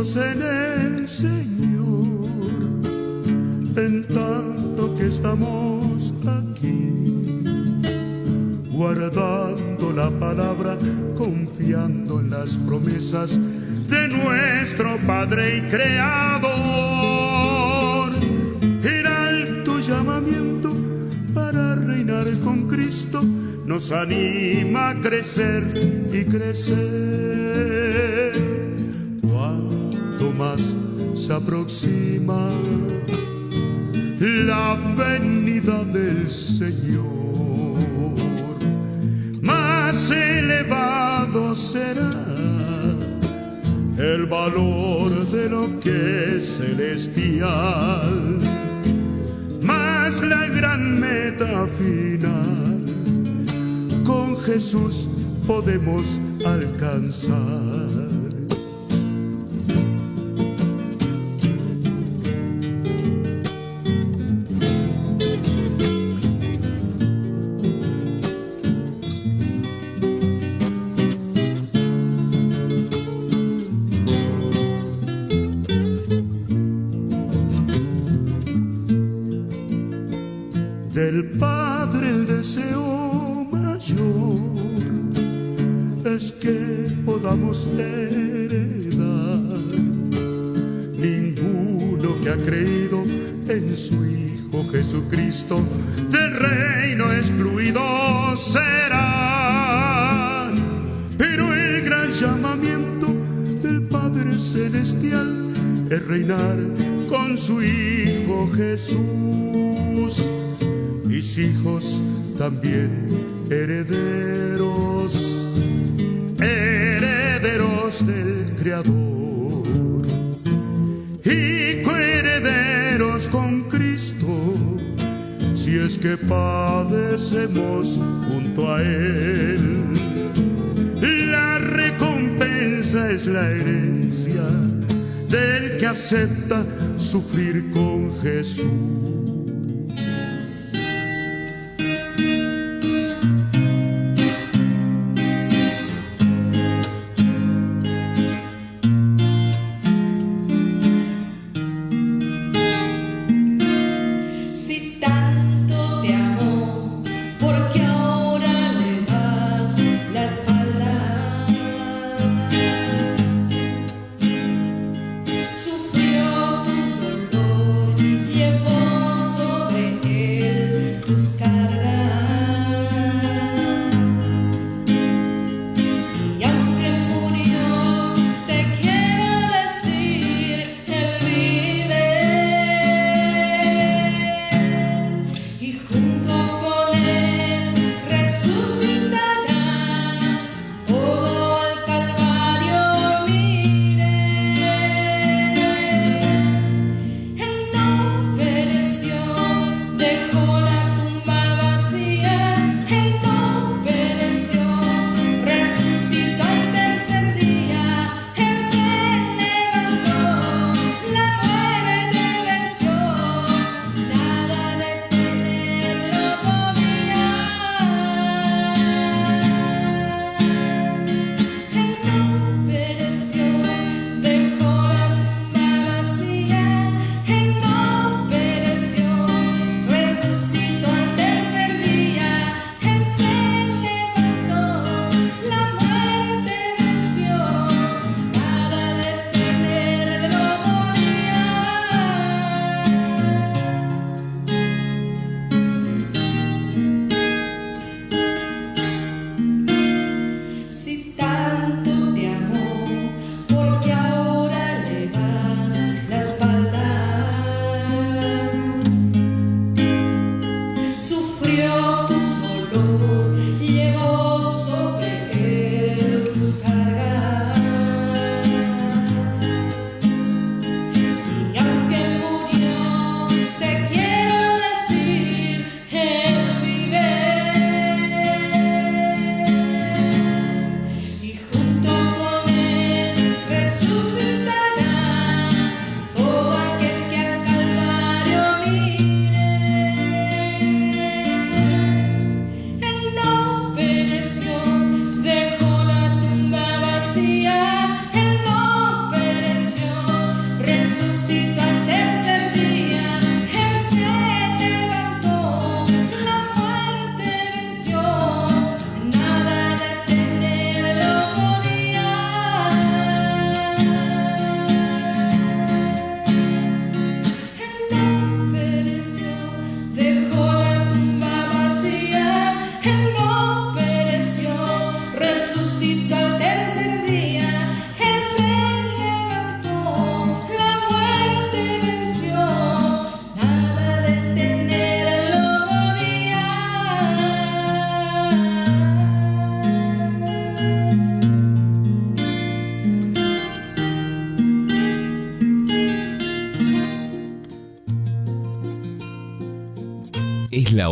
seguimos en el Señor, en tanto que estamos aquí, guardando la palabra, confiando en las promesas de nuestro Padre y Creador. Era tu llamamiento para reinar con Cristo, nos anima a crecer y crecer. Cuanto más se aproxima la venida del Señor, más elevado será el valor de lo que es celestial, más la gran meta final con Jesús podemos alcanzar. Del Padre el deseo mayor es que podamos heredar. Ninguno que ha creído en su Hijo Jesucristo del reino excluido será. Pero el gran llamamiento del Padre Celestial es reinar con su Hijo Jesús. Mis hijos también herederos, herederos del Creador y coherederos con Cristo, si es que padecemos junto a Él. La recompensa es la herencia del que acepta sufrir con Jesús.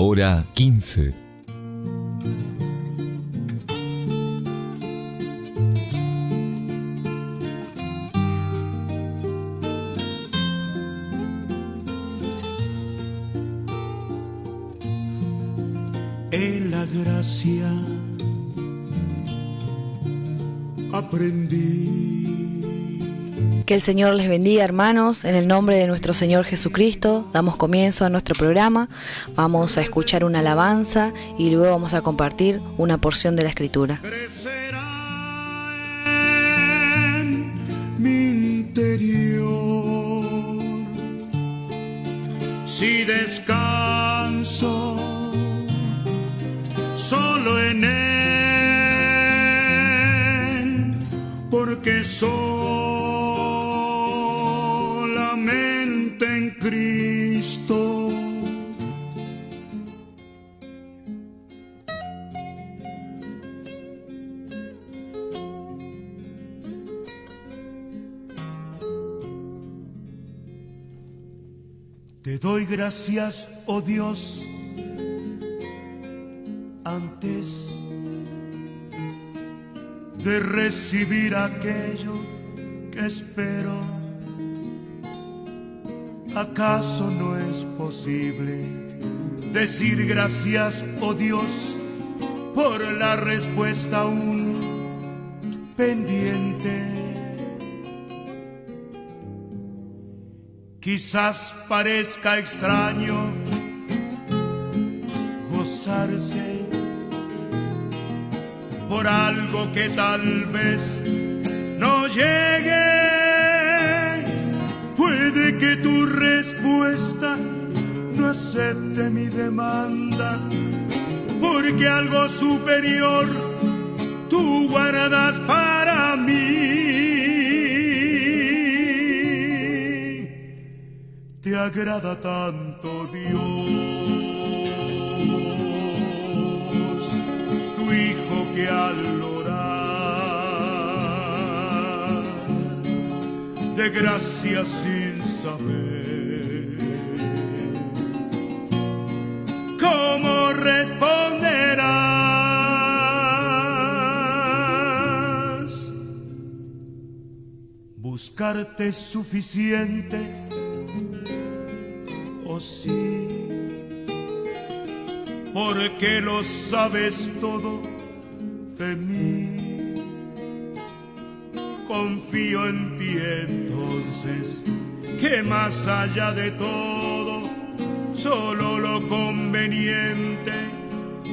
hora 15. En la gracia aprendí. Que el Señor les bendiga, hermanos. En el nombre de nuestro Señor Jesucristo damos comienzo a nuestro programa. Vamos a escuchar una alabanza y luego vamos a compartir una porción de la Escritura. Crecerá en mi interior si descanso solo en Él, porque solamente en Cristo te doy gracias, oh Dios, antes de recibir aquello que espero. ¿Acaso no es posible decir gracias, oh Dios, por la respuesta aún pendiente? Quizás parezca extraño gozarse por algo que tal vez no llegue. Puede que tu respuesta no acepte mi demanda, porque algo superior tú guardas para mí. Te agrada tanto, Dios, tu Hijo, que al orar de gracia sin saber cómo responderás. Buscarte es suficiente, oh sí, porque lo sabes todo de mí. Confío en ti entonces, que más allá de todo, solo lo conveniente,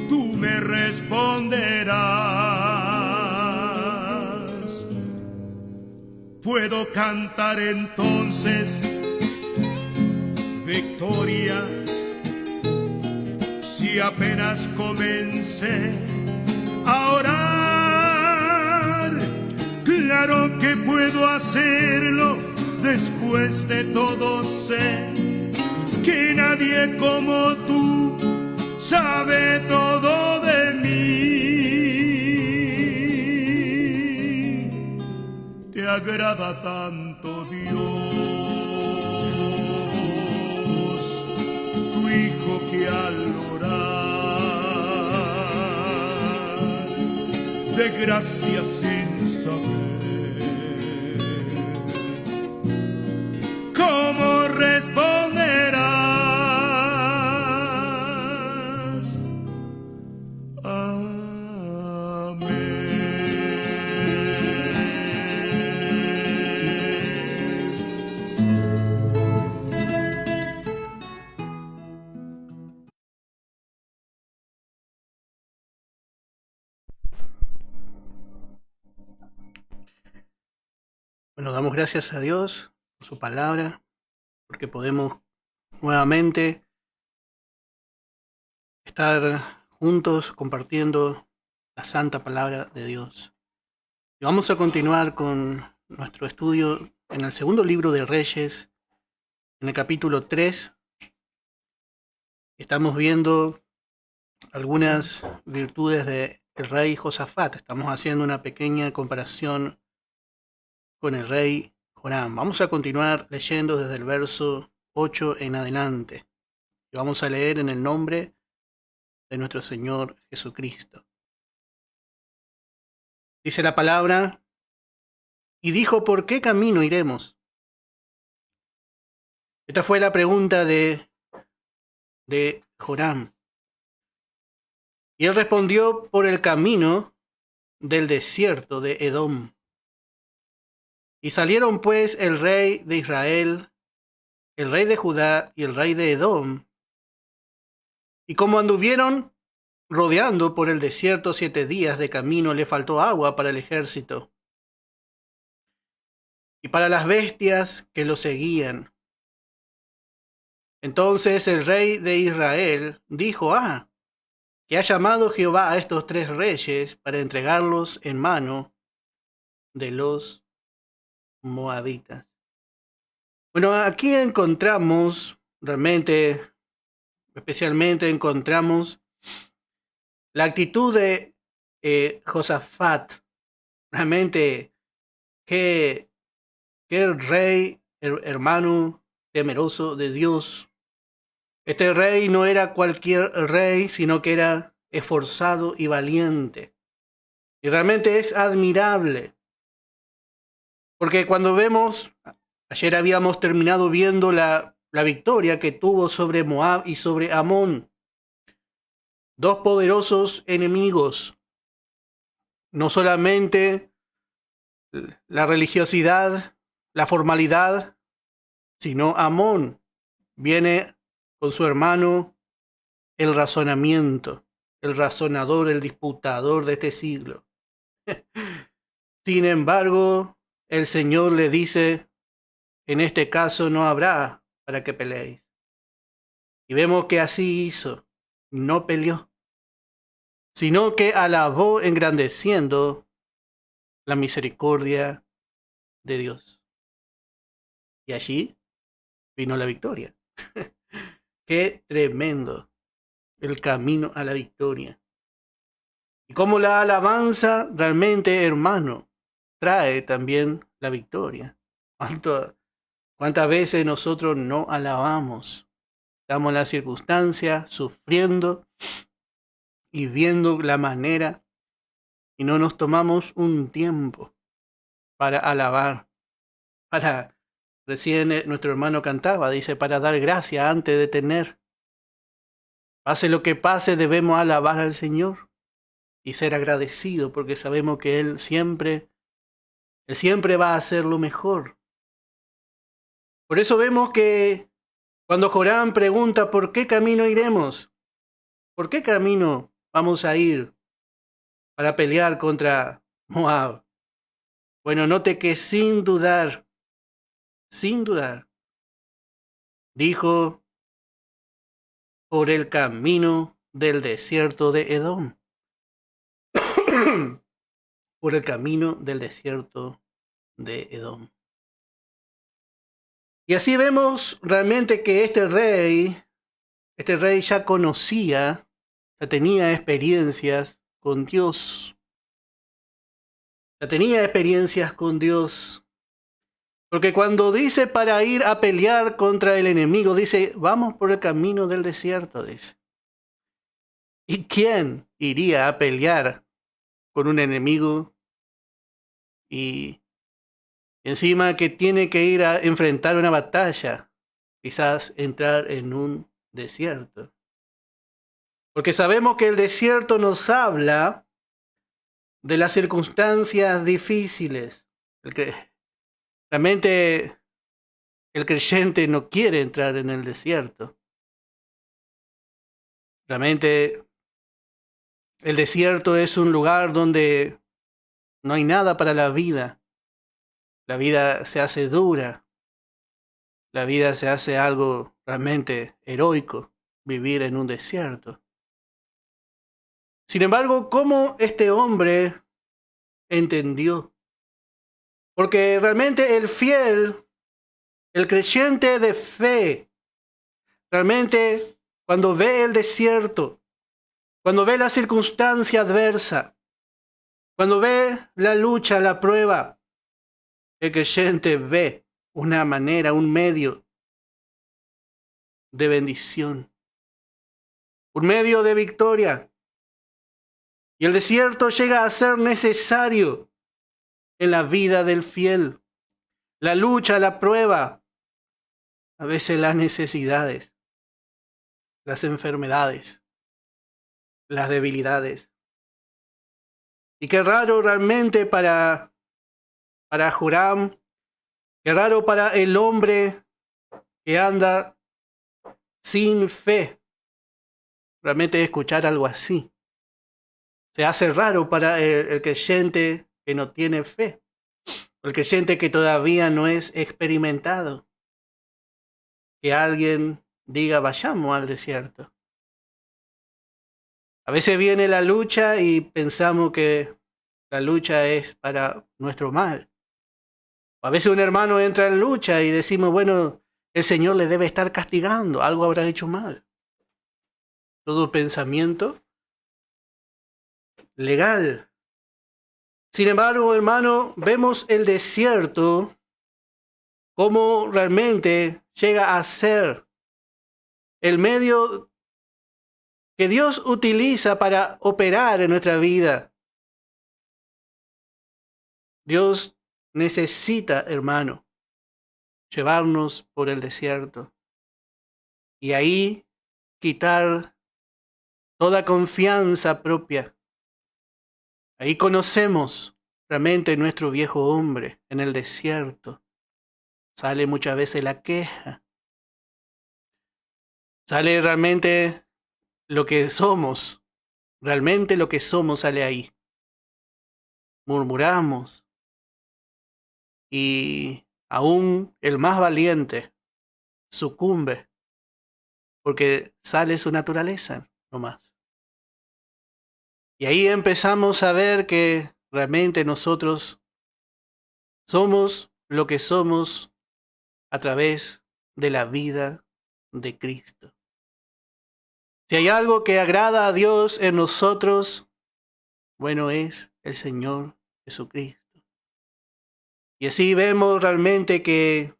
tú me responderás. Puedo cantar entonces victoria si apenas comencé a orar. Claro que puedo hacerlo, después de todo sé que nadie como tú sabe todo de mí. Te agrada tanto, Dios, tu Hijo, que al orar de gracia sin saber cómo responderás. Amén. Bueno, damos gracias a Dios por su palabra, porque podemos nuevamente estar juntos compartiendo la santa palabra de Dios. Y vamos a continuar con nuestro estudio en el segundo libro de Reyes, en el capítulo 3. Estamos viendo algunas virtudes del rey Josafat. Estamos haciendo una pequeña comparación con el rey Joram. Vamos a continuar leyendo desde el verso 8 en adelante. Y vamos a leer en el nombre de nuestro Señor Jesucristo. Dice la palabra, y dijo, ¿por qué camino iremos? Esta fue la pregunta de Joram. Y él respondió, por el camino del desierto de Edom. Y salieron pues el rey de Israel, el rey de Judá y el rey de Edom. Y como anduvieron rodeando por el desierto 7 días de camino, le faltó agua para el ejército y para las bestias que lo seguían. Entonces el rey de Israel dijo, que ha llamado Jehová a estos 3 reyes para entregarlos en mano de los moabitas. Bueno, aquí encontramos, realmente, especialmente encontramos la actitud de Josafat. Realmente, qué rey, hermano temeroso de Dios. Este rey no era cualquier rey, sino que era esforzado y valiente. Y realmente es admirable. Porque cuando vemos, ayer habíamos terminado viendo la victoria que tuvo sobre Moab y sobre Amón. 2 poderosos enemigos. No solamente la religiosidad, la formalidad, sino Amón viene con su hermano el razonamiento, el razonador, el disputador de este siglo. Sin embargo, el Señor le dice, en este caso no habrá para que peleéis. Y vemos que así hizo, no peleó, sino que alabó engrandeciendo la misericordia de Dios. Y allí vino la victoria. Qué tremendo el camino a la victoria. Y como la alabanza realmente, hermano, trae también la victoria. ¿Cuántas veces nosotros no alabamos? Estamos en la circunstancia, sufriendo y viendo la manera, y no nos tomamos un tiempo para alabar. Recién nuestro hermano cantaba, dice, para dar gracia antes de tener. Pase lo que pase, debemos alabar al Señor y ser agradecidos, porque sabemos que Él siempre va a hacer lo mejor. Por eso vemos que cuando Joram pregunta, ¿por qué camino iremos? ¿Por qué camino vamos a ir para pelear contra Moab? Bueno, note que sin dudar, dijo, por el camino del desierto de Edom. Por el camino del desierto de Edom. Y así vemos realmente que este rey ya conocía, ya tenía experiencias con Dios. Porque cuando dice para ir a pelear contra el enemigo, dice, vamos por el camino del desierto, dice. ¿Y quién iría a pelear con un enemigo y encima que tiene que ir a enfrentar una batalla, quizás entrar en un desierto? Porque sabemos que el desierto nos habla de las circunstancias difíciles. Realmente el creyente no quiere entrar en el desierto. Realmente el desierto es un lugar donde no hay nada para la vida. La vida se hace dura. La vida se hace algo realmente heroico, vivir en un desierto. Sin embargo, ¿cómo este hombre entendió? Porque realmente el fiel, el creyente de fe, realmente cuando ve el desierto, cuando ve la circunstancia adversa, cuando ve la lucha, la prueba, el creyente ve una manera, un medio de bendición, un medio de victoria. Y el desierto llega a ser necesario en la vida del fiel. La lucha, la prueba, a veces las necesidades, las enfermedades, las debilidades. Y qué raro realmente para Joram, qué raro para el hombre que anda sin fe. Realmente escuchar algo así. Se hace raro para el creyente que no tiene fe, el creyente que todavía no es experimentado. Que alguien diga, vayamos al desierto. A veces viene la lucha y pensamos que la lucha es para nuestro mal. A veces un hermano entra en lucha y decimos, bueno, el Señor le debe estar castigando, algo habrá hecho mal. Todo pensamiento legal. Sin embargo, hermano, vemos el desierto como realmente llega a ser el medio que Dios utiliza para operar en nuestra vida. Dios necesita, hermano, llevarnos por el desierto y ahí quitar toda confianza propia. Ahí conocemos realmente nuestro viejo hombre en el desierto. Sale muchas veces la queja. Sale realmente lo que somos. Realmente lo que somos sale ahí. Murmuramos. Y aún el más valiente sucumbe. Porque sale su naturaleza nomás. Y ahí empezamos a ver que realmente nosotros somos lo que somos a través de la vida de Cristo. Si hay algo que agrada a Dios en nosotros, bueno, es el Señor Jesucristo. Y así vemos realmente que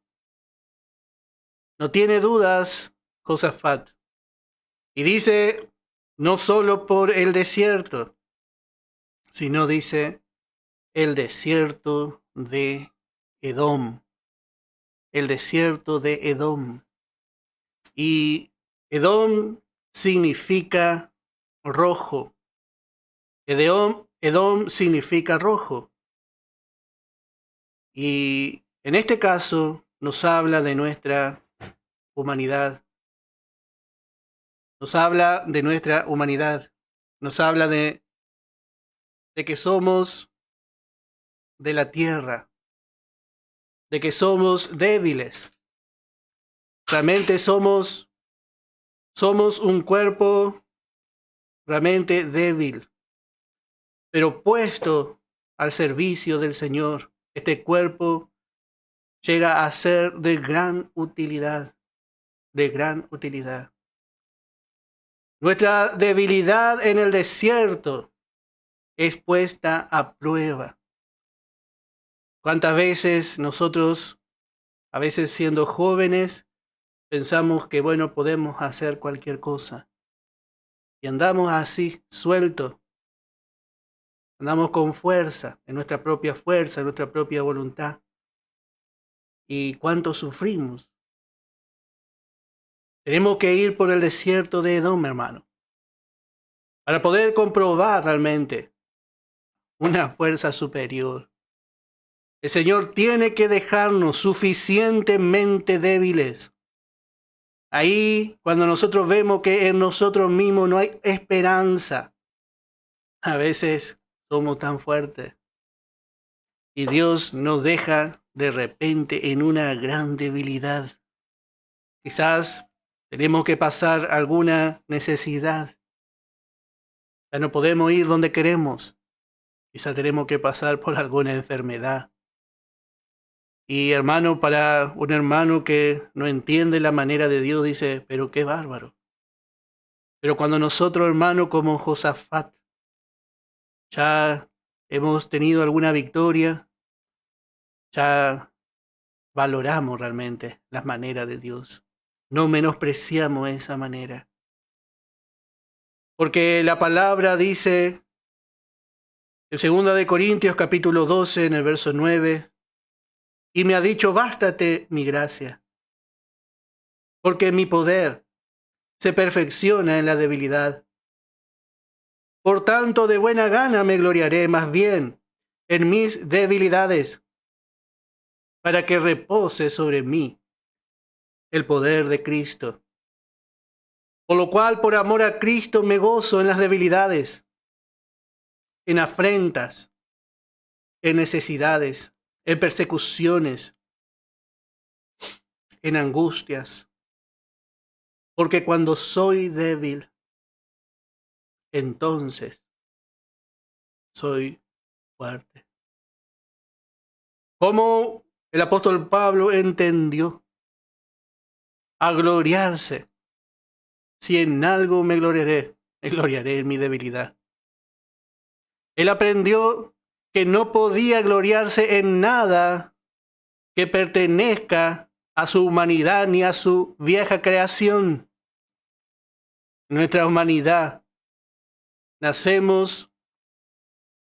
no tiene dudas Josafat. Y dice, no solo por el desierto, sino dice el desierto de Edom. El desierto de Edom. Y Edom significa rojo. Edom significa rojo. Y en este caso nos habla de nuestra humanidad. Nos habla de nuestra humanidad. Nos habla de que somos de la tierra. De que somos débiles. Realmente somos un cuerpo realmente débil, pero puesto al servicio del Señor. Este cuerpo llega a ser de gran utilidad, de gran utilidad. Nuestra debilidad en el desierto es puesta a prueba. ¿Cuántas veces nosotros, a veces siendo jóvenes, pensamos que, bueno, podemos hacer cualquier cosa? Y andamos así, sueltos. Andamos con fuerza, en nuestra propia fuerza, en nuestra propia voluntad. ¿Y cuánto sufrimos? Tenemos que ir por el desierto de Edom, hermano, para poder comprobar realmente una fuerza superior. El Señor tiene que dejarnos suficientemente débiles. Ahí, cuando nosotros vemos que en nosotros mismos no hay esperanza, a veces somos tan fuertes. Y Dios nos deja de repente en una gran debilidad. Quizás tenemos que pasar alguna necesidad. Ya no podemos ir donde queremos. Quizás tenemos que pasar por alguna enfermedad. Y hermano, para un hermano que no entiende la manera de Dios, dice, pero qué bárbaro. Pero cuando nosotros, hermano, como Josafat, ya hemos tenido alguna victoria, ya valoramos realmente las maneras de Dios. No menospreciamos esa manera. Porque la palabra dice en 2 de Corintios capítulo 12, en el verso 9, y me ha dicho, bástate mi gracia, porque mi poder se perfecciona en la debilidad. Por tanto, de buena gana me gloriaré más bien en mis debilidades, para que repose sobre mí el poder de Cristo. Por lo cual, por amor a Cristo, me gozo en las debilidades, en afrentas, en necesidades, en persecuciones, en angustias. Porque cuando soy débil, entonces soy fuerte. ¿Cómo el apóstol Pablo entendió a gloriarse? Si en algo me gloriaré en mi debilidad. Él aprendió que no podía gloriarse en nada que pertenezca a su humanidad ni a su vieja creación. Nuestra humanidad, nacemos,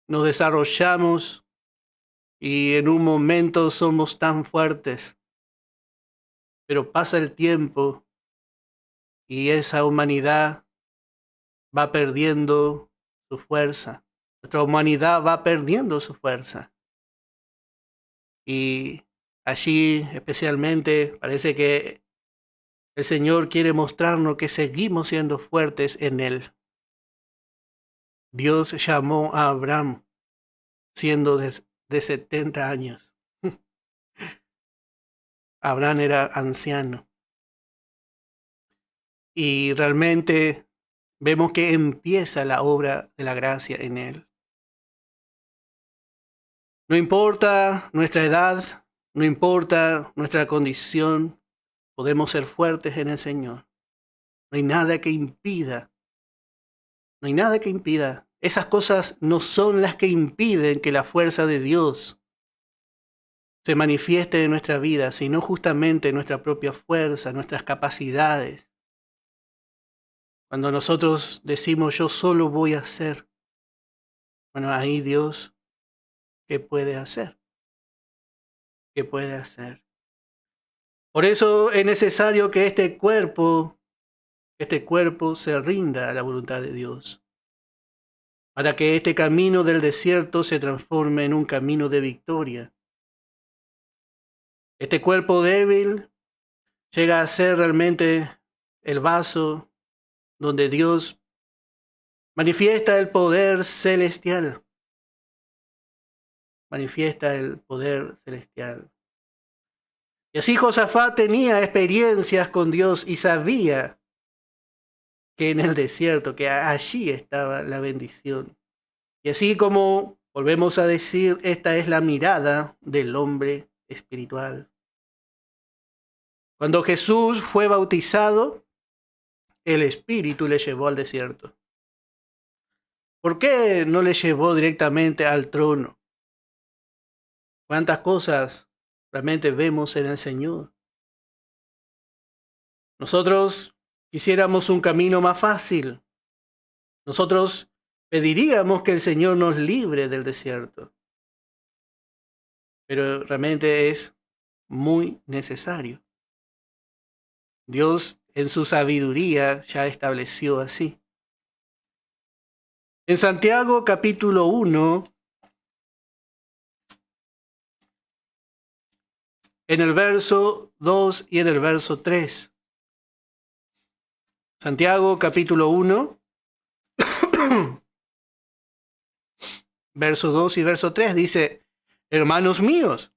nos desarrollamos y en un momento somos tan fuertes. Pero pasa el tiempo y esa humanidad va perdiendo su fuerza. Nuestra humanidad va perdiendo su fuerza. Y allí especialmente parece que el Señor quiere mostrarnos que seguimos siendo fuertes en Él. Dios llamó a Abraham siendo de 70 años. Abraham era anciano. Y realmente vemos que empieza la obra de la gracia en Él. No importa nuestra edad, no importa nuestra condición, podemos ser fuertes en el Señor. No hay nada que impida. No hay nada que impida. Esas cosas no son las que impiden que la fuerza de Dios se manifieste en nuestra vida, sino justamente nuestra propia fuerza, nuestras capacidades. Cuando nosotros decimos yo solo voy a hacer, bueno, ahí Dios, ¿qué puede hacer? ¿Qué puede hacer? Por eso es necesario que este cuerpo se rinda a la voluntad de Dios, para que este camino del desierto se transforme en un camino de victoria. Este cuerpo débil llega a ser realmente el vaso donde Dios manifiesta el poder celestial. Manifiesta el poder celestial. Y así Josafat tenía experiencias con Dios y sabía que en el desierto, que allí estaba la bendición. Y así como volvemos a decir, esta es la mirada del hombre espiritual. Cuando Jesús fue bautizado, el Espíritu le llevó al desierto. ¿Por qué no le llevó directamente al trono? ¿Cuántas cosas realmente vemos en el Señor? Nosotros quisiéramos un camino más fácil. Nosotros pediríamos que el Señor nos libre del desierto. Pero realmente es muy necesario. Dios en su sabiduría ya estableció así. En Santiago capítulo 1, en el verso 2 y en el verso 3. Santiago capítulo 1, verso 2 y verso 3 dice, hermanos míos,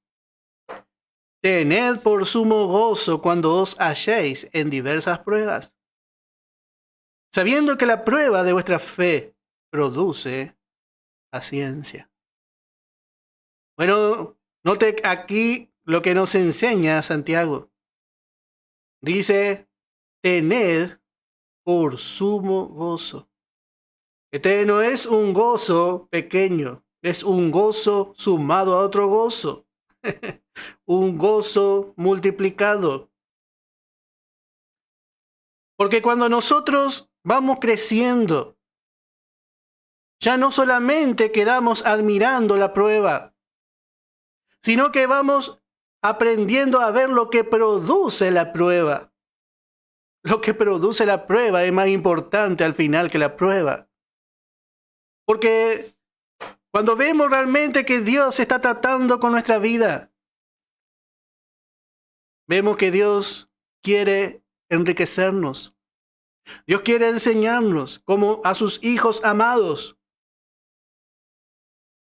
tened por sumo gozo cuando os halléis en diversas pruebas, sabiendo que la prueba de vuestra fe produce paciencia. Bueno, note aquí lo que nos enseña Santiago. Dice, tened por sumo gozo. Este no es un gozo pequeño, es un gozo sumado a otro gozo. Un gozo multiplicado. Porque cuando nosotros vamos creciendo ya no solamente quedamos admirando la prueba, sino que vamos aprendiendo a ver lo que produce la prueba. Lo que produce la prueba es más importante al final que la prueba. Porque cuando vemos realmente que Dios está tratando con nuestra vida, vemos que Dios quiere enriquecernos. Dios quiere enseñarnos como a sus hijos amados.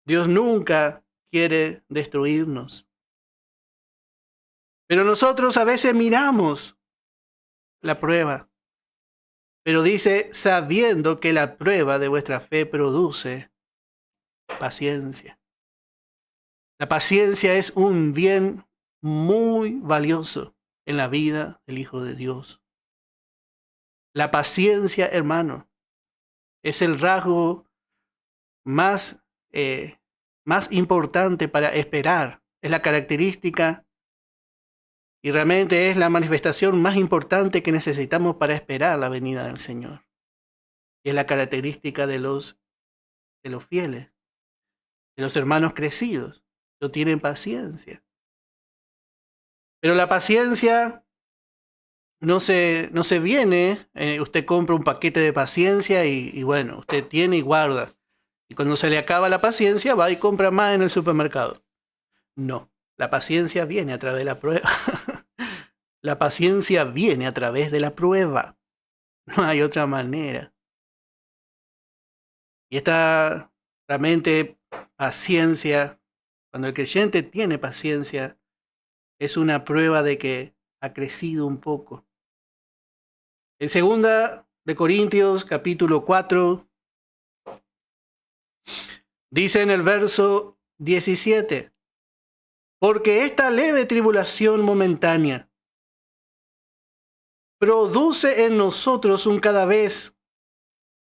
Dios nunca quiere destruirnos. Pero nosotros a veces miramos la prueba. Pero dice, sabiendo que la prueba de vuestra fe produce paciencia. La paciencia es un bien muy valioso en la vida del Hijo de Dios. La paciencia, hermano, es el rasgo más importante para esperar. Es la característica y realmente es la manifestación más importante que necesitamos para esperar la venida del Señor. Y es la característica de los fieles, de los hermanos crecidos. No tienen paciencia. Pero la paciencia no se viene, usted compra un paquete de paciencia y bueno, usted tiene y guarda. Y cuando se le acaba la paciencia, va y compra más en el supermercado. No, la paciencia viene a través de la prueba. La paciencia viene a través de la prueba. No hay otra manera. Y esta realmente paciencia, cuando el creyente tiene paciencia, es una prueba de que ha crecido un poco. En 2 de Corintios, capítulo 4, dice en el verso 17, porque esta leve tribulación momentánea produce en nosotros un cada vez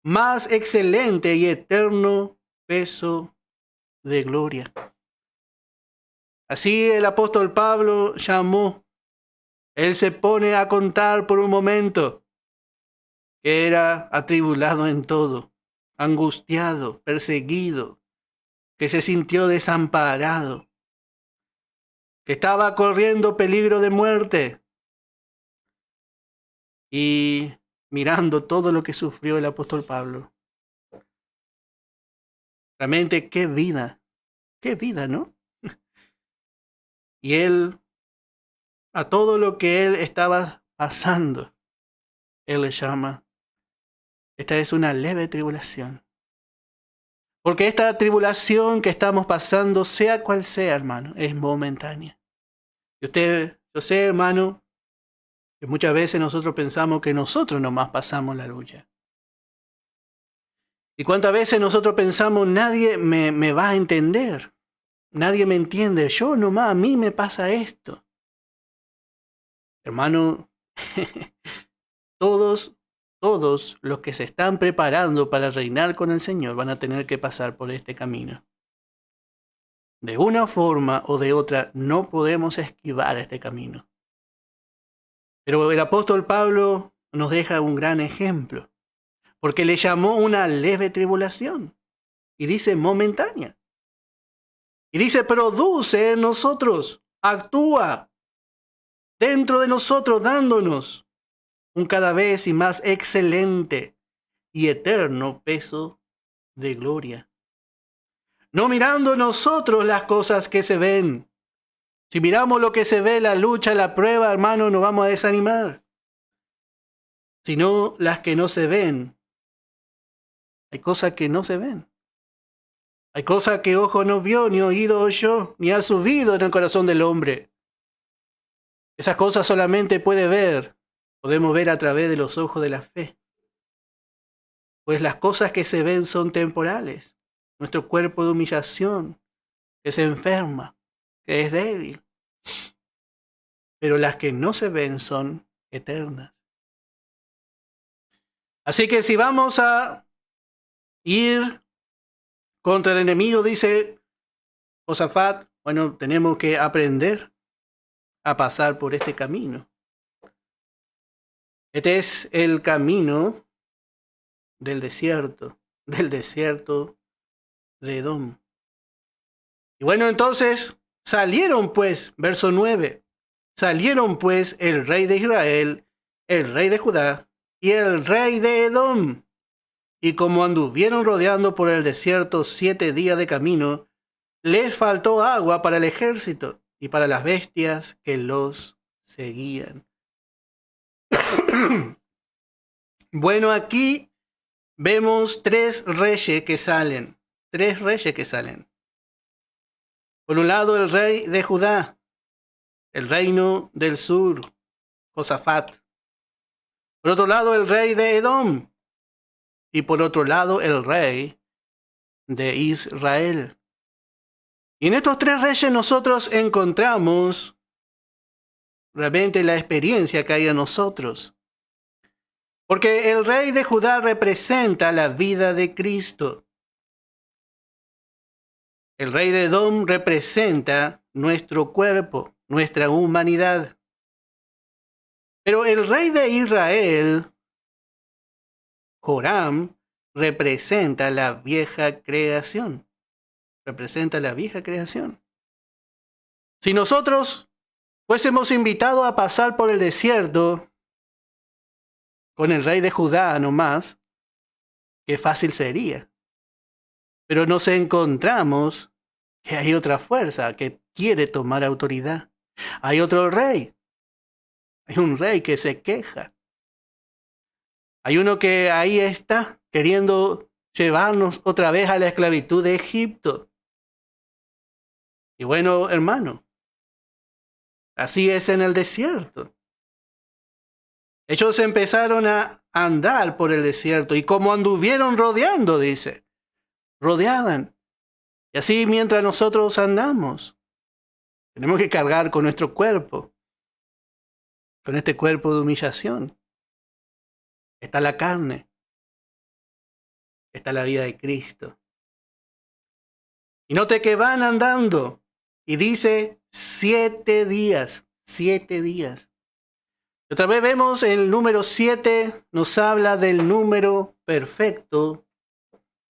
más excelente y eterno peso de gloria. Así el apóstol Pablo llamó, él se pone a contar por un momento que era atribulado en todo, angustiado, perseguido, que se sintió desamparado, que estaba corriendo peligro de muerte. Y mirando todo lo que sufrió el apóstol Pablo, realmente qué vida, ¿no? Y él, a todo lo que él estaba pasando, él le llama, esta es una leve tribulación. Porque esta tribulación que estamos pasando, sea cual sea, hermano, es momentánea. Y yo sé, hermano, que muchas veces nosotros pensamos que nosotros nomás pasamos la lucha. Y cuántas veces nosotros pensamos, nadie me va a entender. Nadie me entiende. Yo nomás, a mí me pasa esto. Hermano, todos los que se están preparando para reinar con el Señor van a tener que pasar por este camino. De una forma o de otra, no podemos esquivar este camino. Pero el apóstol Pablo nos deja un gran ejemplo, porque le llamó una leve tribulación, y dice momentánea. Y dice, produce en nosotros, actúa dentro de nosotros, dándonos un cada vez y más excelente y eterno peso de gloria. No mirando nosotros las cosas que se ven. Si miramos lo que se ve, la lucha, la prueba, hermano, nos vamos a desanimar. Sino las que no se ven. Hay cosas que no se ven. Hay cosas que ojo no vio, ni oído oyó, ni ha subido en el corazón del hombre. Esas cosas solamente podemos ver a través de los ojos de la fe. Pues las cosas que se ven son temporales. Nuestro cuerpo de humillación, que se enferma, que es débil. Pero las que no se ven son eternas. Así que si vamos a ir contra el enemigo, dice Josafat, bueno, tenemos que aprender a pasar por este camino. Este es el camino del desierto de Edom. Y bueno, entonces salieron pues, verso 9, salieron pues el rey de Israel, el rey de Judá y el rey de Edom. Y como anduvieron rodeando por el desierto 7 días de camino, les faltó agua para el ejército y para las bestias que los seguían. Bueno, aquí vemos tres reyes que salen. Tres reyes que salen. Por un lado, el rey de Judá, el reino del sur, Josafat. Por otro lado, el rey de Edom. Y por otro lado, el rey de Israel. Y en estos tres reyes nosotros encontramos realmente la experiencia que hay en nosotros. Porque el rey de Judá representa la vida de Cristo. El rey de Edom representa nuestro cuerpo, nuestra humanidad. Pero el rey de Israel, Joram, representa la vieja creación. Representa la vieja creación. Si nosotros fuésemos invitados a pasar por el desierto con el rey de Judá nomás, qué fácil sería. Pero nos encontramos que hay otra fuerza que quiere tomar autoridad. Hay otro rey. Hay un rey que se queja. Hay uno que ahí está queriendo llevarnos otra vez a la esclavitud de Egipto. Y bueno, hermano, así es en el desierto. Ellos empezaron a andar por el desierto y como anduvieron rodeando, dice, rodeaban. Y así mientras nosotros andamos, tenemos que cargar con nuestro cuerpo, con este cuerpo de humillación. Está la carne, está la vida de Cristo. Y note que van andando y dice 7 días, 7 días. Otra vez vemos el número 7, nos habla del número perfecto,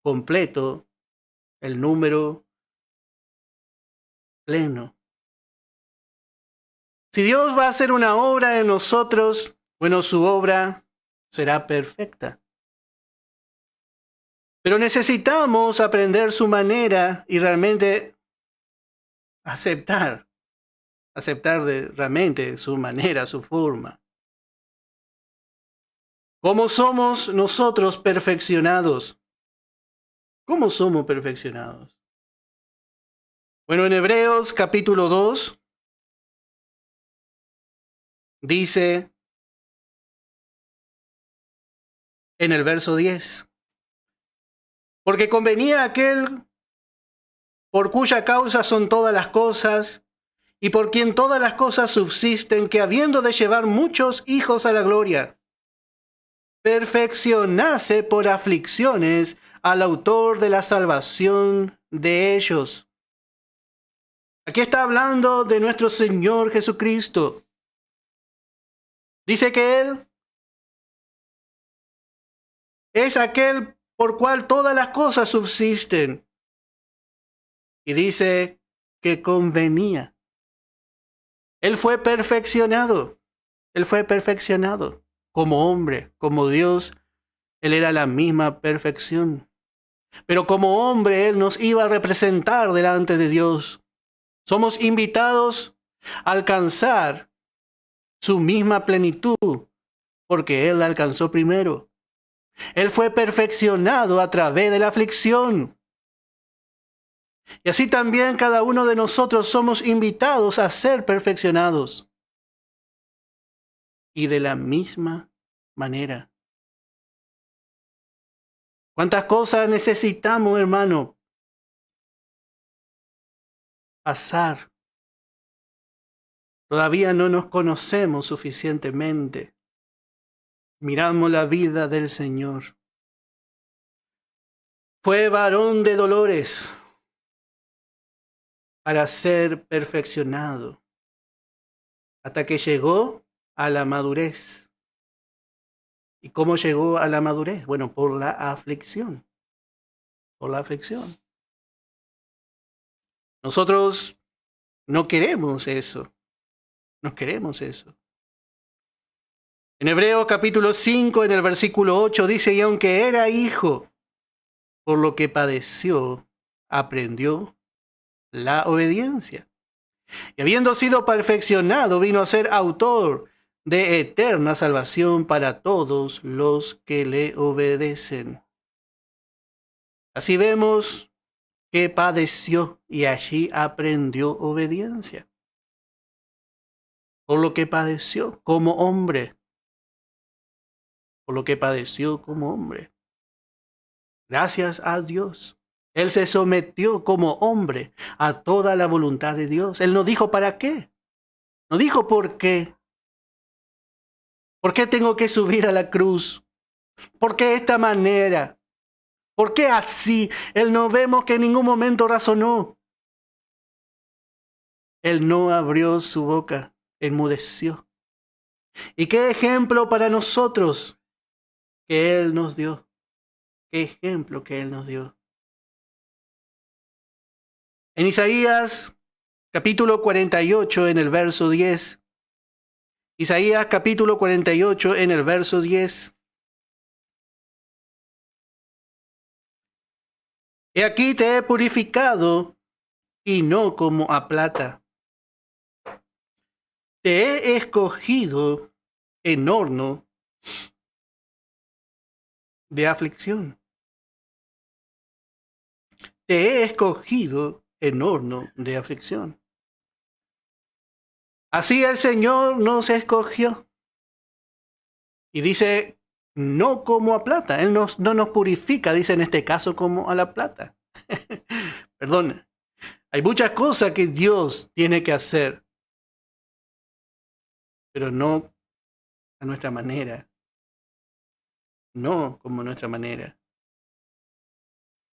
completo, el número pleno. Si Dios va a hacer una obra en nosotros, bueno, su obra será perfecta. Pero necesitamos aprender su manera y realmente aceptar realmente su manera, su forma. ¿Cómo somos nosotros perfeccionados? ¿Cómo somos perfeccionados? Bueno, en Hebreos capítulo 2 dice en el verso 10, porque convenía aquel por cuya causa son todas las cosas y por quien todas las cosas subsisten, que habiendo de llevar muchos hijos a la gloria, perfeccionase por aflicciones al autor de la salvación de ellos. Aquí está hablando de nuestro Señor Jesucristo. Dice que Él es aquel por cual todas las cosas subsisten. Y dice que convenía. Él fue perfeccionado. Él fue perfeccionado. Como hombre, como Dios, Él era la misma perfección. Pero como hombre, Él nos iba a representar delante de Dios. Somos invitados a alcanzar su misma plenitud, porque Él la alcanzó primero. Él fue perfeccionado a través de la aflicción. Y así también cada uno de nosotros somos invitados a ser perfeccionados. Y de la misma manera. ¿Cuántas cosas necesitamos, hermano, pasar? Todavía no nos conocemos suficientemente. Miramos la vida del Señor. Fue varón de dolores para ser perfeccionado, hasta que llegó a la madurez. ¿Y cómo llegó a la madurez? Bueno, por la aflicción. Por la aflicción. Nosotros no queremos eso. No queremos eso. En Hebreos capítulo 5, en el versículo 8, dice, y aunque era hijo, por lo que padeció, aprendió la obediencia. Y habiendo sido perfeccionado, vino a ser autor de eterna salvación para todos los que le obedecen. Así vemos que padeció y allí aprendió obediencia. Por lo que padeció como hombre. Por lo que padeció como hombre. Gracias a Dios. Él se sometió como hombre a toda la voluntad de Dios. Él no dijo para qué. No dijo por qué. ¿Por qué tengo que subir a la cruz? ¿Por qué de esta manera? ¿Por qué así? Él no vemos que en ningún momento razonó. Él no abrió su boca, enmudeció. ¿Y qué ejemplo para nosotros que Él nos dio? ¿Qué ejemplo que Él nos dio? En Isaías capítulo 48, en el verso 10. Isaías capítulo 48, en el verso 10. He aquí te he purificado y no como a plata. Te he escogido en horno de aflicción. Te he escogido en horno de aflicción. Así el Señor nos escogió. Y dice, no como a plata. Él no nos purifica, dice en este caso, como a la plata. Perdón. Hay muchas cosas que Dios tiene que hacer, pero no a nuestra manera. No como nuestra manera.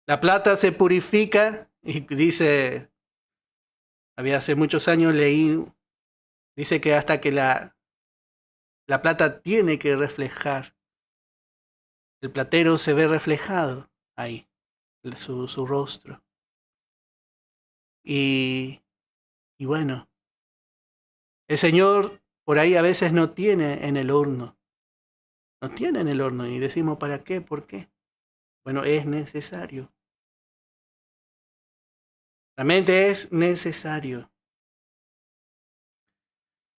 La plata se purifica y dice, hace muchos años leí, dice que hasta que la plata tiene que reflejar, el platero se ve reflejado ahí, su rostro. Y bueno, el Señor por ahí a veces no tiene en el horno. No tiene en el horno y decimos, ¿para qué? ¿Por qué? Bueno, es necesario. Realmente es necesario.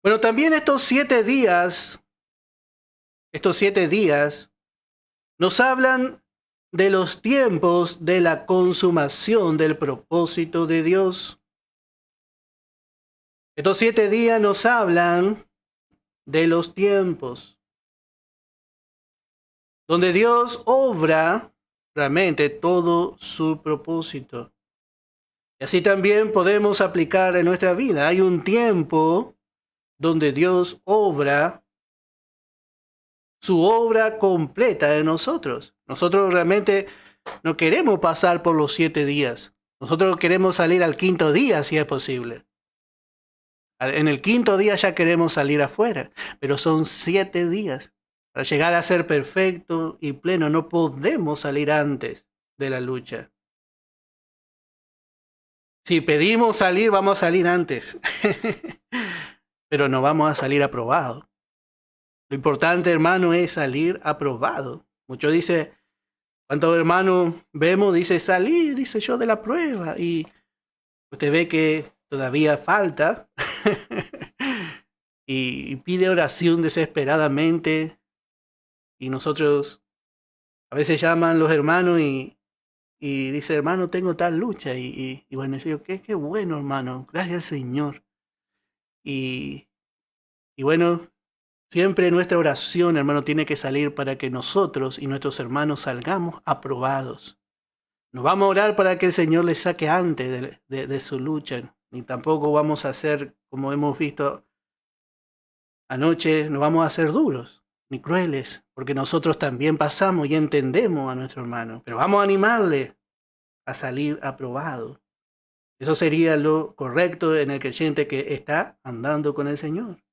Bueno, también estos 7 días nos hablan de los tiempos de la consumación del propósito de Dios. Estos 7 días nos hablan de los tiempos donde Dios obra realmente todo su propósito. Y así también podemos aplicar en nuestra vida. Hay un tiempo donde Dios obra su obra completa en nosotros. Nosotros realmente no queremos pasar por los 7 días. Nosotros queremos salir al 5.º día si es posible. En el 5.º día ya queremos salir afuera, pero son 7 días. Para llegar a ser perfecto y pleno no podemos salir antes de la lucha. Si pedimos salir, vamos a salir antes. Pero no vamos a salir aprobados. Lo importante, hermano, es salir aprobado. Muchos dicen, ¿cuántos hermanos vemos? Dice, salí, dice yo, de la prueba. Y usted ve que todavía falta. y pide oración desesperadamente. Y nosotros, a veces llaman los hermanos y dice, hermano, tengo tal lucha. Y bueno, yo digo, qué bueno, hermano. Gracias, Señor. Y bueno, siempre nuestra oración, hermano, tiene que salir para que nosotros y nuestros hermanos salgamos aprobados. No vamos a orar para que el Señor les saque antes de su lucha, ni tampoco vamos a hacer, como hemos visto anoche, no vamos a ser duros ni crueles, porque nosotros también pasamos y entendemos a nuestro hermano, pero vamos a animarle a salir aprobado. Eso sería lo correcto en el creyente que está andando con el Señor.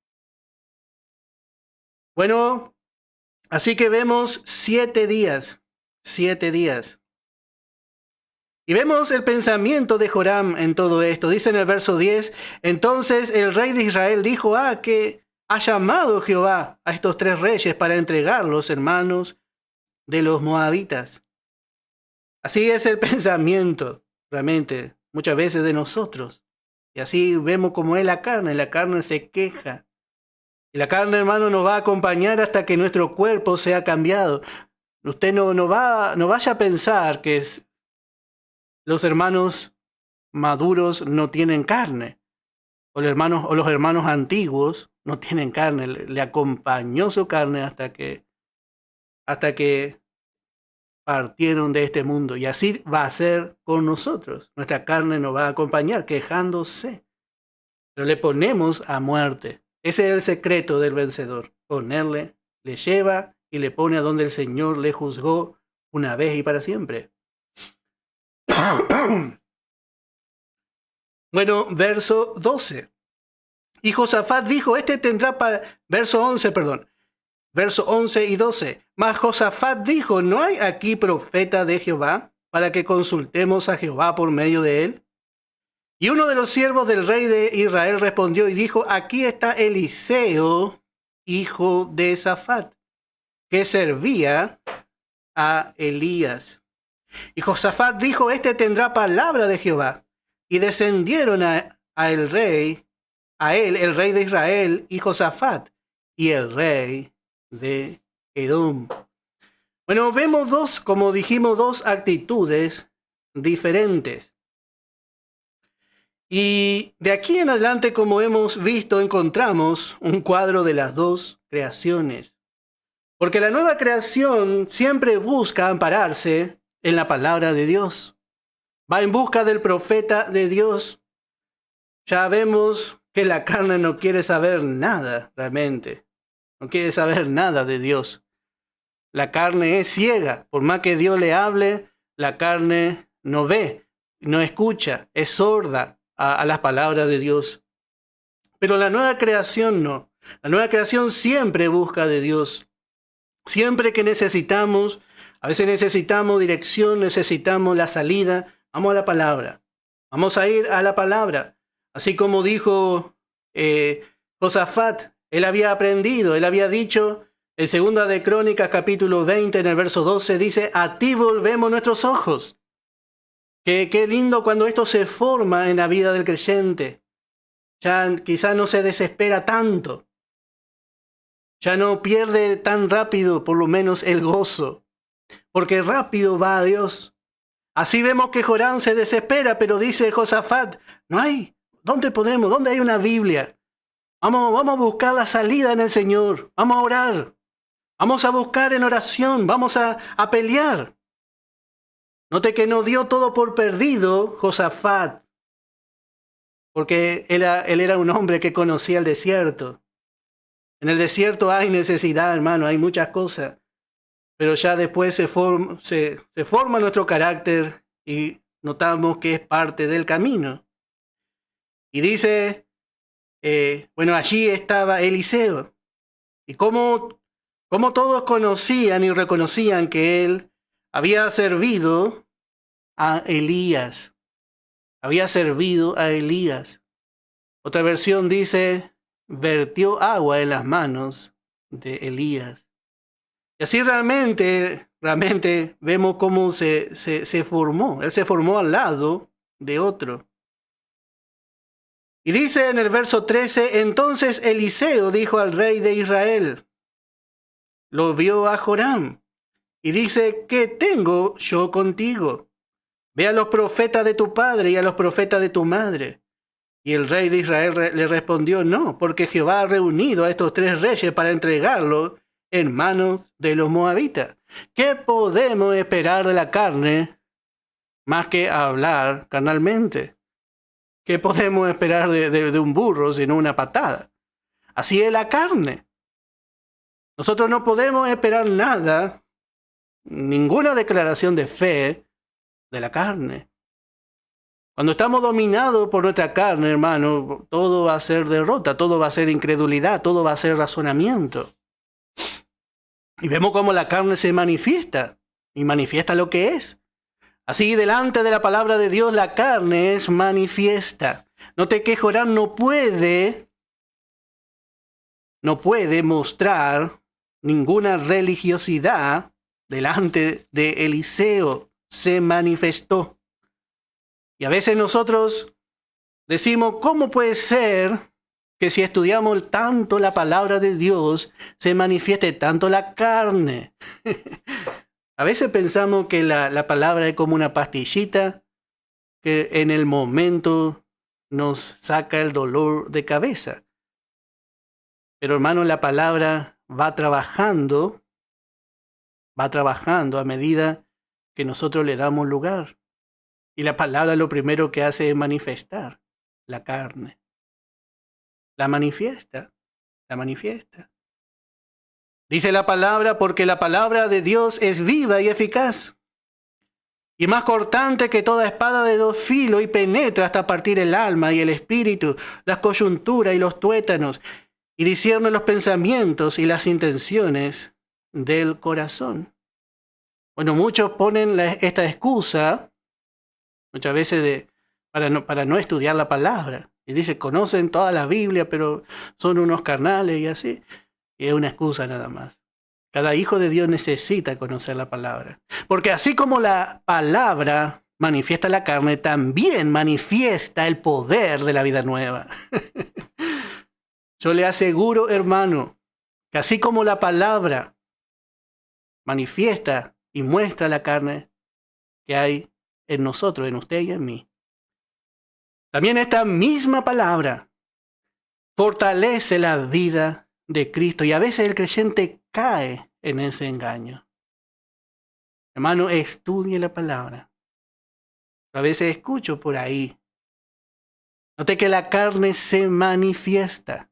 Bueno, así que vemos 7 días. 7 días. Y vemos el pensamiento de Joram en todo esto. Dice en el verso 10, entonces el rey de Israel dijo, que ha llamado Jehová a estos 3 reyes para entregarlos, hermanos, de los moabitas. Así es el pensamiento, realmente, muchas veces de nosotros. Y así vemos como es la carne se queja. Y la carne, hermano, nos va a acompañar hasta que nuestro cuerpo sea cambiado. Usted no vaya a pensar que los hermanos maduros no tienen carne, o los hermanos antiguos no tienen carne. Le acompañó su carne hasta que partieron de este mundo. Y así va a ser con nosotros. Nuestra carne nos va a acompañar quejándose, pero le ponemos a muerte. Ese es el secreto del vencedor. Ponerle, le lleva y le pone a donde el Señor le juzgó una vez y para siempre. Bueno, verso 12. Y Josafat dijo, verso 11, perdón. Verso 11 y 12. Mas Josafat dijo, ¿no hay aquí profeta de Jehová para que consultemos a Jehová por medio de él? Y uno de los siervos del rey de Israel respondió y dijo, aquí está Eliseo, hijo de Safat, que servía a Elías. Y Josafat dijo, tendrá palabra de Jehová. Y descendieron a él, el rey de Israel, y Josafat, y el rey de Edom. Bueno, vemos dos actitudes diferentes. Y de aquí en adelante, como hemos visto, encontramos un cuadro de las dos creaciones. Porque la nueva creación siempre busca ampararse en la palabra de Dios. Va en busca del profeta de Dios. Ya vemos que la carne no quiere saber nada realmente. No quiere saber nada de Dios. La carne es ciega. Por más que Dios le hable, la carne no ve, no escucha, es sorda a las palabras de Dios. Pero la nueva creación no. La nueva creación siempre busca de Dios. Siempre que necesitamos, a veces necesitamos dirección, necesitamos la salida, vamos a la palabra. Vamos a ir a la palabra. Así como dijo Josafat, él había aprendido, él había dicho, en 2 de Crónicas capítulo 20, en el verso 12, dice, a ti volvemos nuestros ojos. Qué lindo cuando esto se forma en la vida del creyente. Ya quizás no se desespera tanto. Ya no pierde tan rápido, por lo menos, el gozo. Porque rápido va a Dios. Así vemos que Joram se desespera, pero dice Josafat, no hay. ¿Dónde podemos? ¿Dónde hay una Biblia? Vamos a buscar la salida en el Señor. Vamos a orar. Vamos a buscar en oración. Vamos a pelear. Note que no dio todo por perdido Josafat, porque él era un hombre que conocía el desierto. En el desierto hay necesidad, hermano, hay muchas cosas, pero ya después se forma nuestro carácter y notamos que es parte del camino. Y dice, allí estaba Eliseo, y como todos conocían y reconocían que él había servido a Elías. Había servido a Elías. Otra versión dice, vertió agua en las manos de Elías. Y así realmente vemos cómo se formó. Él se formó al lado de otro. Y dice en el verso 13, entonces Eliseo dijo al rey de Israel, lo vio a Joram. Y dice, ¿qué tengo yo contigo? Ve a los profetas de tu padre y a los profetas de tu madre. Y el rey de Israel le respondió, no, porque Jehová ha reunido a estos 3 reyes para entregarlos en manos de los moabitas. ¿Qué podemos esperar de la carne más que hablar carnalmente? ¿Qué podemos esperar de un burro sino una patada? Así es la carne. Nosotros no podemos esperar nada, ninguna declaración de fe de la carne. Cuando estamos dominados por nuestra carne, hermano, todo va a ser derrota, todo va a ser incredulidad, todo va a ser razonamiento. Y vemos cómo la carne se manifiesta, y manifiesta lo que es. Así, delante de la palabra de Dios, la carne es manifiesta. Note que Joram no puede mostrar ninguna religiosidad delante de Eliseo. Se manifestó. Y a veces nosotros decimos, ¿cómo puede ser que si estudiamos tanto la palabra de Dios, se manifieste tanto la carne? A veces pensamos que la palabra es como una pastillita que en el momento nos saca el dolor de cabeza. Pero hermano, la palabra va trabajando a medida que nosotros le damos lugar. Y la palabra lo primero que hace es manifestar la carne. La manifiesta. Dice la palabra, porque la palabra de Dios es viva y eficaz, y más cortante que toda espada de dos filos, y penetra hasta partir el alma y el espíritu, las coyunturas y los tuétanos, y discierne los pensamientos y las intenciones del corazón. Bueno, muchos ponen esta excusa, muchas veces para no estudiar la palabra. Y dice, conocen toda la Biblia, pero son unos carnales y así. Y es una excusa nada más. Cada hijo de Dios necesita conocer la palabra. Porque así como la palabra manifiesta la carne, también manifiesta el poder de la vida nueva. Yo le aseguro, hermano, que así como la palabra manifiesta y muestra la carne que hay en nosotros, en usted y en mí, también esta misma palabra fortalece la vida de Cristo, y a veces el creyente cae en ese engaño. Hermano, estudie la palabra. A veces escucho por ahí. Note que la carne se manifiesta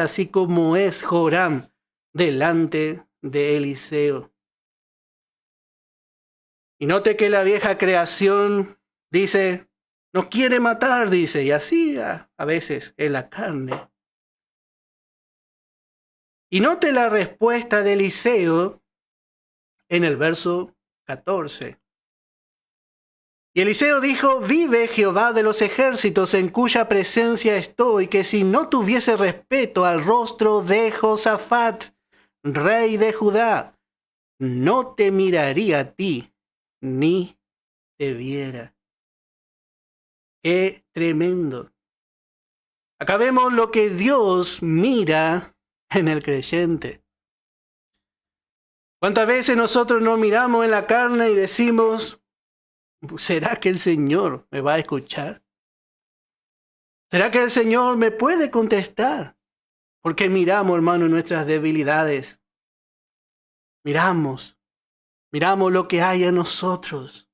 así como es Joram delante de Eliseo. Y note que la vieja creación dice, no quiere matar, dice, y así a veces es la carne. Y note la respuesta de Eliseo en el verso 14. Y Eliseo dijo, vive Jehová de los ejércitos, en cuya presencia estoy, que si no tuviese respeto al rostro de Josafat, rey de Judá, no te miraría a ti, ni te viera. ¡Qué tremendo! Acá vemos lo que Dios mira en el creyente. ¿Cuántas veces nosotros nos miramos en la carne y decimos, ¿será que el Señor me va a escuchar? ¿Será que el Señor me puede contestar? Porque miramos, hermano, nuestras debilidades. Miramos lo que hay en nosotros.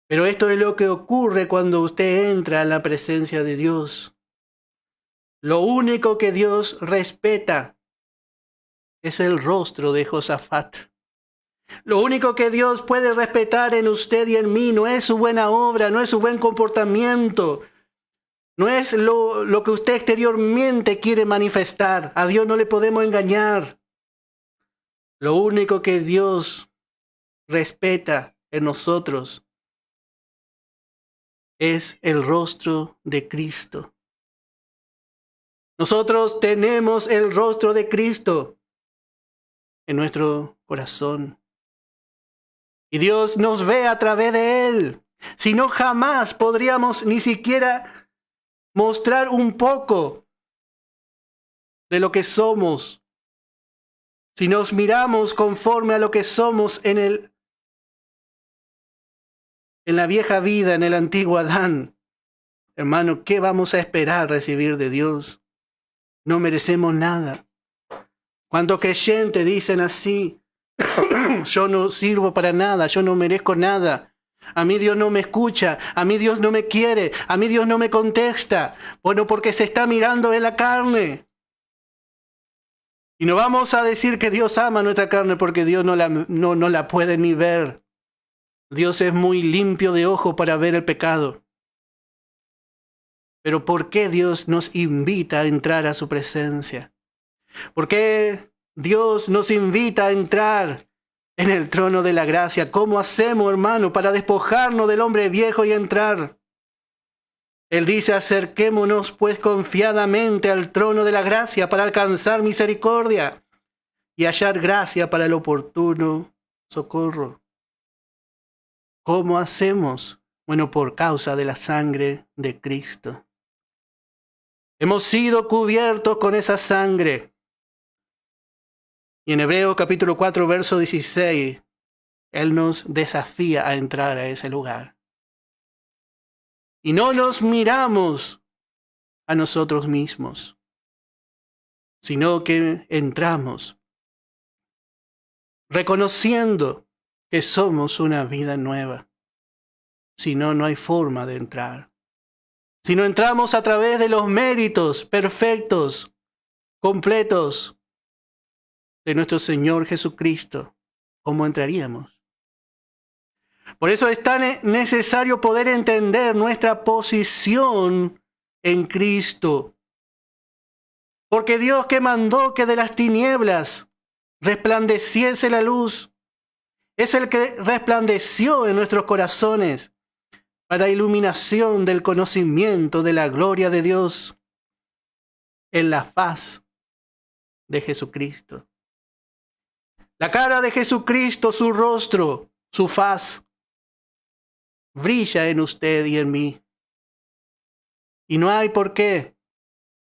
Pero esto es lo que ocurre cuando usted entra en la presencia de Dios. Lo único que Dios respeta es el rostro de Josafat. Lo único que Dios puede respetar en usted y en mí no es su buena obra, no es su buen comportamiento, no es lo que usted exteriormente quiere manifestar. A Dios no le podemos engañar. Lo único que Dios respeta en nosotros es el rostro de Cristo. Nosotros tenemos el rostro de Cristo en nuestro corazón. Y Dios nos ve a través de Él. Si no, jamás podríamos ni siquiera mostrar un poco de lo que somos. Si nos miramos conforme a lo que somos en la vieja vida, en el antiguo Adán, hermano, ¿qué vamos a esperar recibir de Dios? No merecemos nada. Cuando creyentes dicen así, yo no sirvo para nada, yo no merezco nada. A mí Dios no me escucha, a mí Dios no me quiere, a mí Dios no me contesta. Bueno, porque se está mirando en la carne. Y no vamos a decir que Dios ama nuestra carne porque Dios no la puede ni ver. Dios es muy limpio de ojo para ver el pecado. Pero ¿por qué Dios nos invita a entrar a su presencia? ¿Por qué Dios nos invita a entrar en el trono de la gracia. ¿Cómo hacemos, hermano, para despojarnos del hombre viejo y entrar? Él dice, acerquémonos pues confiadamente al trono de la gracia para alcanzar misericordia y hallar gracia para el oportuno socorro. ¿Cómo hacemos? Bueno, por causa de la sangre de Cristo. Hemos sido cubiertos con esa sangre. Y en Hebreos capítulo 4, verso 16, Él nos desafía a entrar a ese lugar. Y no nos miramos a nosotros mismos, sino que entramos reconociendo que somos una vida nueva. Si no, no hay forma de entrar. Si no entramos a través de los méritos perfectos, completos de nuestro Señor Jesucristo, ¿cómo entraríamos? Por eso es tan necesario poder entender nuestra posición en Cristo. Porque Dios que mandó que de las tinieblas resplandeciese la luz, es el que resplandeció en nuestros corazones para iluminación del conocimiento de la gloria de Dios en la faz de Jesucristo. La cara de Jesucristo, su rostro, su faz, brilla en usted y en mí. Y no hay por qué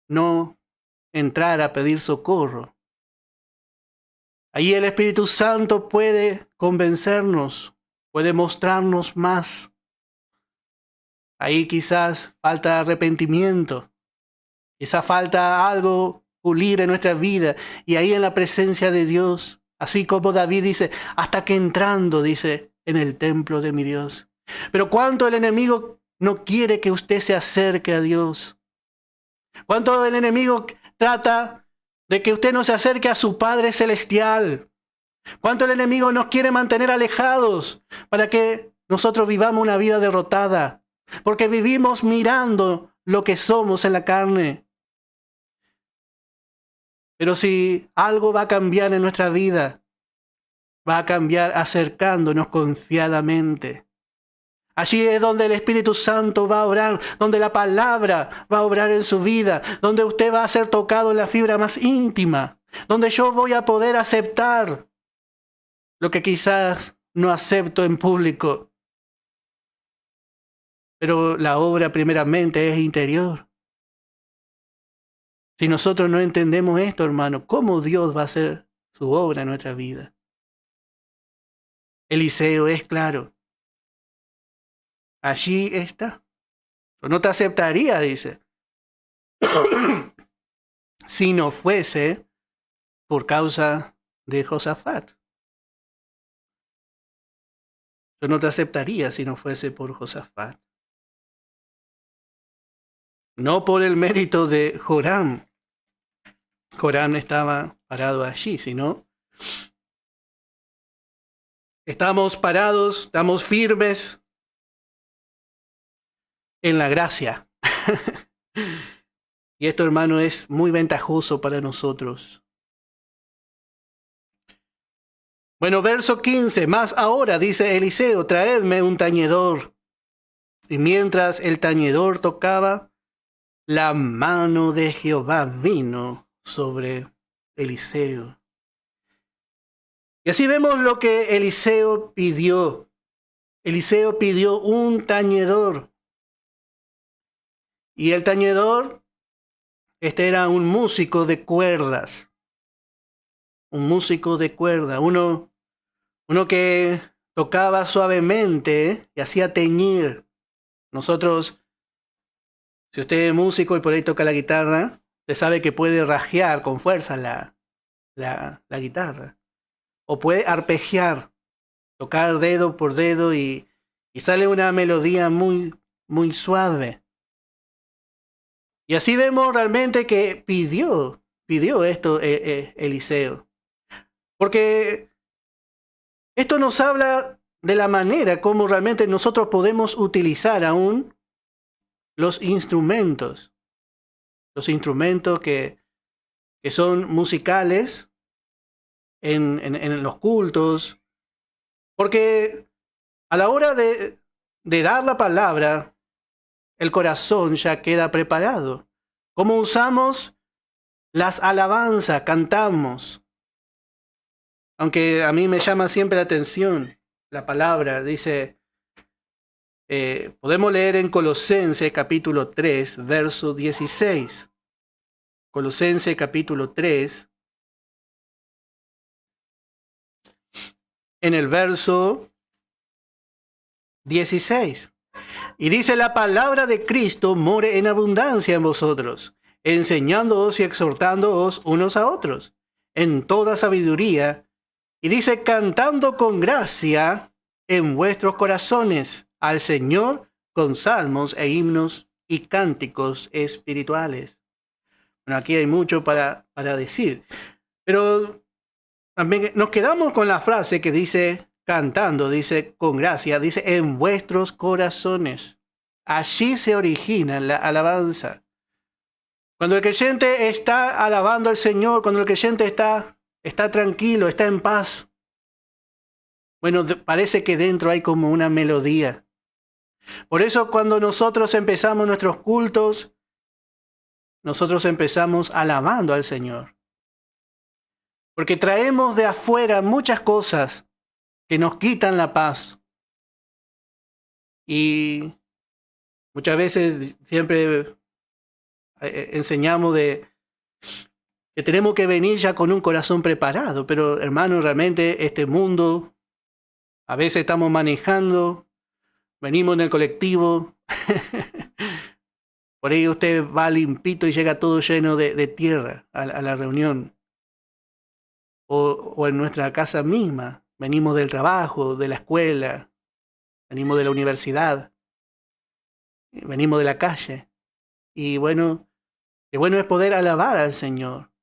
no entrar a pedir socorro. Ahí el Espíritu Santo puede convencernos, puede mostrarnos más. Ahí quizás falta arrepentimiento, quizás falta algo pulir en nuestra vida. Y ahí en la presencia de Dios, así como David dice, hasta que entrando, dice, en el templo de mi Dios. Pero cuánto el enemigo no quiere que usted se acerque a Dios. Cuánto el enemigo trata de que usted no se acerque a su Padre Celestial. Cuánto el enemigo nos quiere mantener alejados para que nosotros vivamos una vida derrotada. Porque vivimos mirando lo que somos en la carne. Pero si algo va a cambiar en nuestra vida, va a cambiar acercándonos confiadamente. Allí es donde el Espíritu Santo va a obrar, donde la palabra va a obrar en su vida, donde usted va a ser tocado en la fibra más íntima, donde yo voy a poder aceptar lo que quizás no acepto en público. Pero la obra primeramente es interior. Si nosotros no entendemos esto, hermano, ¿cómo Dios va a hacer su obra en nuestra vida? Eliseo es claro. Allí está. Yo no te aceptaría, dice, si no fuese por causa de Josafat. Yo no te aceptaría si no fuese por Josafat. No por el mérito de Joram. Joram estaba parado allí, sino estamos parados, estamos firmes en la gracia. Y esto, hermano, es muy ventajoso para nosotros. Bueno, verso 15. Más ahora, dice Eliseo, traedme un tañedor. Y mientras el tañedor tocaba, la mano de Jehová vino sobre Eliseo. Y así vemos lo que Eliseo pidió. Eliseo pidió un tañedor. Y el tañedor, este era un músico de cuerdas. Un músico de cuerda. Uno que tocaba suavemente y hacía teñir. Nosotros, si usted es músico y por ahí toca la guitarra, usted sabe que puede rasguear con fuerza la guitarra. O puede arpegiar, tocar dedo por dedo y sale una melodía muy, muy suave. Y así vemos realmente que pidió esto Eliseo. Porque esto nos habla de la manera como realmente nosotros podemos utilizar aún los instrumentos. Los instrumentos que son musicales en los cultos, Porque a la hora de dar la palabra, el corazón ya queda preparado. ¿Cómo usamos las alabanzas? Cantamos. Aunque a mí me llama siempre la atención la palabra, dice, podemos leer en Colosenses capítulo 3, verso 16. Colosenses capítulo 3, en el verso 16. Y dice, la palabra de Cristo more en abundancia en vosotros, enseñándoos y exhortándoos unos a otros, en toda sabiduría. Y dice, cantando con gracia en vuestros corazones al Señor con salmos e himnos y cánticos espirituales. Bueno, aquí hay mucho para decir, pero también nos quedamos con la frase que dice, cantando, dice, con gracia, dice, en vuestros corazones. Allí se origina la alabanza. Cuando el creyente está alabando al Señor, cuando el creyente está tranquilo, está en paz, bueno, parece que dentro hay como una melodía. Por eso cuando nosotros empezamos nuestros cultos, nosotros empezamos alabando al Señor. Porque traemos de afuera muchas cosas que nos quitan la paz. Y muchas veces siempre enseñamos de que tenemos que venir ya con un corazón preparado. Pero hermano, realmente este mundo, a veces estamos manejando, venimos en el colectivo, por ahí usted va limpito y llega todo lleno de tierra a la reunión. O en nuestra casa misma, venimos del trabajo, de la escuela, venimos de la universidad, venimos de la calle. Y bueno, qué bueno es poder alabar al Señor.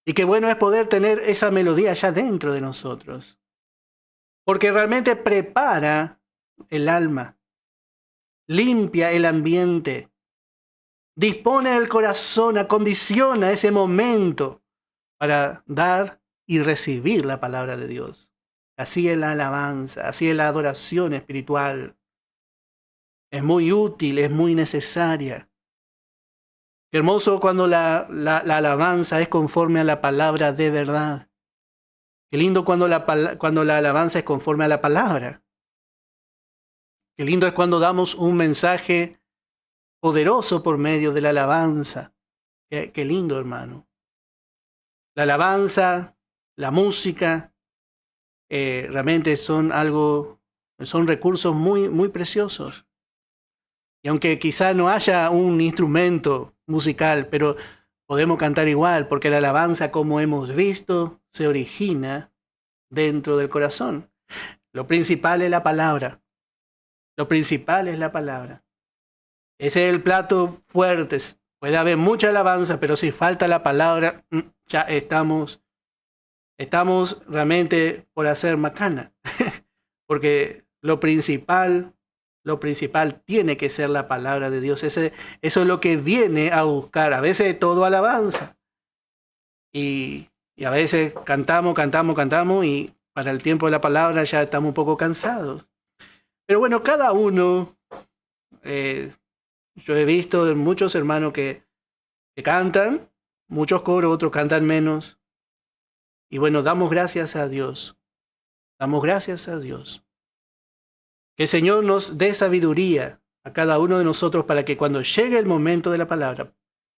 Y qué bueno es poder tener esa melodía allá dentro de nosotros. Porque realmente prepara el alma, limpia el ambiente, dispone el corazón, acondiciona ese momento para dar y recibir la palabra de Dios. Así es la alabanza, así es la adoración espiritual. Es muy útil, es muy necesaria. Qué hermoso cuando la alabanza es conforme a la palabra de verdad. Qué lindo cuando la alabanza es conforme a la palabra. Qué lindo es cuando damos un mensaje poderoso por medio de la alabanza. Qué lindo, hermano. La alabanza, la música, realmente son recursos muy, muy preciosos. Y aunque quizá no haya un instrumento musical, pero podemos cantar igual, porque la alabanza, como hemos visto, se origina dentro del corazón. Lo principal es la palabra. Lo principal es la palabra. Ese es el plato fuerte. Puede haber mucha alabanza, pero si falta la palabra, ya estamos realmente por hacer macana. Porque lo principal tiene que ser la palabra de Dios. Eso es lo que viene a buscar. A veces todo alabanza. Y a veces cantamos y para el tiempo de la palabra ya estamos un poco cansados. Pero bueno, cada uno, yo he visto muchos hermanos que cantan, muchos coros, otros cantan menos. Y bueno, damos gracias a Dios. Damos gracias a Dios. Que el Señor nos dé sabiduría a cada uno de nosotros para que cuando llegue el momento de la palabra,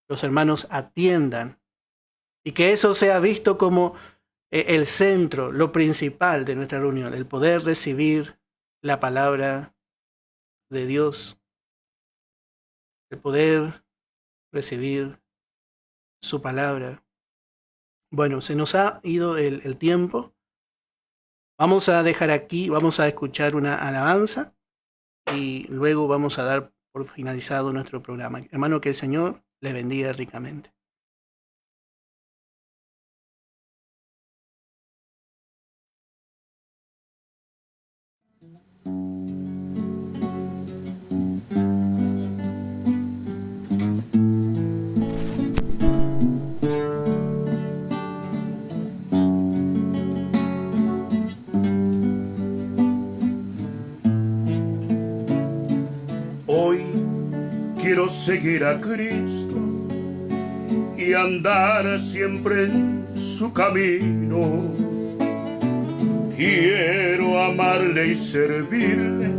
los hermanos atiendan. Y que eso sea visto como el centro, lo principal de nuestra reunión, el poder recibir la palabra de Dios, el poder recibir su palabra. Bueno, se nos ha ido el tiempo. Vamos a dejar aquí, vamos a escuchar una alabanza y luego vamos a dar por finalizado nuestro programa. Hermano, que el Señor le bendiga ricamente. quiero seguir a Cristo y andar siempre en su camino. Quiero amarle y servirle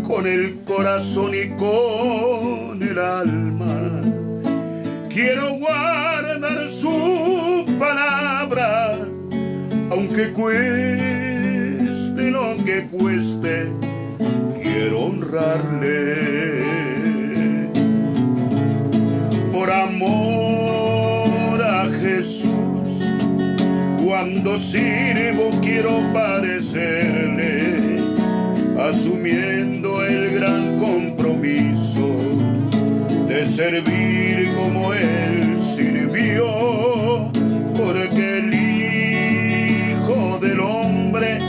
con el corazón y con el alma. Quiero guardar su palabra, aunque cueste lo que cueste. Quiero honrarle. Por amor a Jesús, cuando sirvo quiero parecerle, asumiendo el gran compromiso de servir como Él sirvió, porque el Hijo del Hombre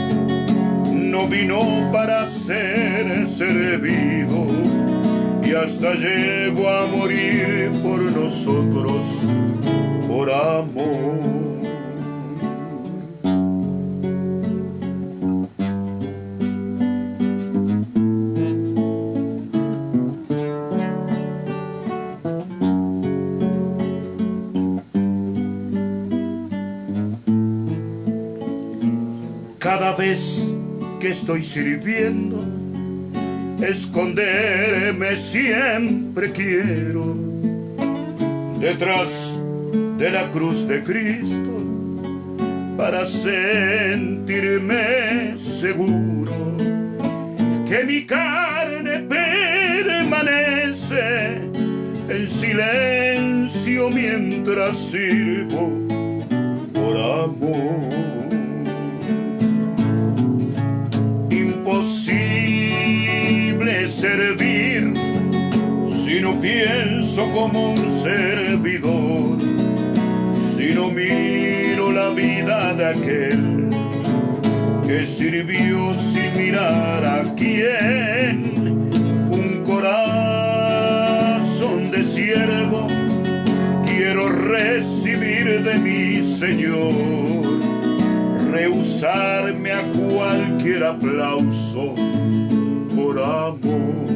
no vino para ser servido, y hasta llegó a morir por nosotros, por amor. Cada vez que estoy sirviendo, esconderme siempre quiero detrás de la cruz de Cristo, para sentirme seguro que mi carne permanece en silencio mientras sirvo por amor. Imposible servir si no pienso como un servidor, si no miro la vida de aquel que sirvió sin mirar a quién. Un corazón de siervo quiero recibir de mi Señor, rehusarme a cualquier aplauso por amor.